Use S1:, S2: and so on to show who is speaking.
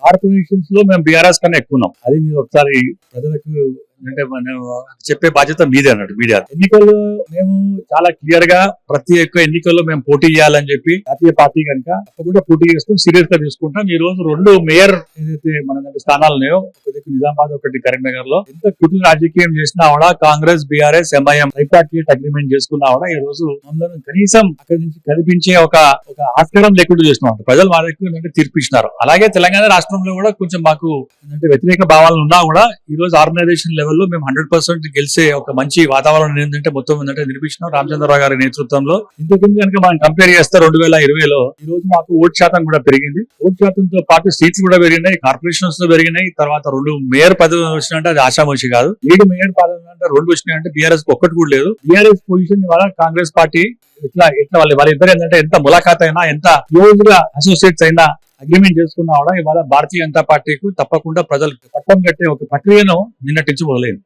S1: Corporations లో మేము BRS కన్నా ఎక్కువ ఉన్నాం. అది మీరు ఒకసారి ప్రజలకు అంటే మనం చెప్పే బాధ్యత మీదే అన్నట్టు. మీడియా ఎన్నికల్లో మేము చాలా క్లియర్ గా ప్రతి ఒక్క ఎన్నికల్లో మేము పోటీ చేయాలని చెప్పి జాతీయ పార్టీ కనుక తప్పకుండా పోటీ చేస్తాం, సీరియస్ గా తీసుకుంటాం. ఈ రోజు 2 మేయర్ ఏదైతే మన స్థానాలు ఉన్నాయో, ఒకటి నిజామాబాద్, ఒకటి కరీంనగర్ లో ఎంత కుటుంబ రాజకీయం చేసినా కూడా కాంగ్రెస్, బీఆర్ఎస్, ఎంఐఎం ట్రైపార్టీట్ అగ్రిమెంట్ చేసుకున్నా కూడా ఈ రోజు మమ్మల్ని కనీసం అక్కడి నుంచి కనిపించే ఒక ఆస్కారం లేకుండా చేసినాం. ప్రజలు మా దగ్గర ఏంటంటే తీర్పిచ్చినారు. అలాగే తెలంగాణ రాష్ట్రంలో కూడా కొంచెం మాకు ఏంటంటే వ్యతిరేక భావాలు ఉన్నా కూడా ఈ రోజు ఆర్గనైజేషన్ లెవెల్లో మేము 100% గెలిచే ఒక మంచి వాతావరణం ఏంటంటే మొత్తం ఏంటంటే నిర్మించినాం రామచంద్రరావు గారి నేతృత్వంలో. ఇంతకుముందు కనుక మనం కంపేర్ చేస్తే 2020లో ఈ రోజు మాకు ఓటు శాతం కూడా పెరిగింది. ఓటు శాతంతో పాటు సీట్లు కూడా పెరిగినాయి, కార్పొరేషన్స్ లో పెరిగినాయి. తర్వాత 2 మేయర్ పదవులు వచ్చినాయంటే అది ఆశామోషి కాదు. 7 మేయర్ పదవులు అంటే 2 వచ్చినాయంటే బీఆర్ఎస్ ఒక్కటి కూడా లేదు. బీఆర్ఎస్ పొజిషన్ వల్ల కాంగ్రెస్ పార్టీ ఇట్లా వాళ్ళిద్దరు ఏంటంటే ఎంత ములాఖాత్ అయినా, ఎంత క్లోజ్ గా అసోసియేట్స్ అయినా, అగ్రిమెంట్ చేసుకున్నా కూడా ఇవాళ భారతీయ జనతా పార్టీకు తప్పకుండా ప్రజలు పట్టం కట్టే ఒక ప్రక్రియను నిన్నటి నుంచి మొదలైంది.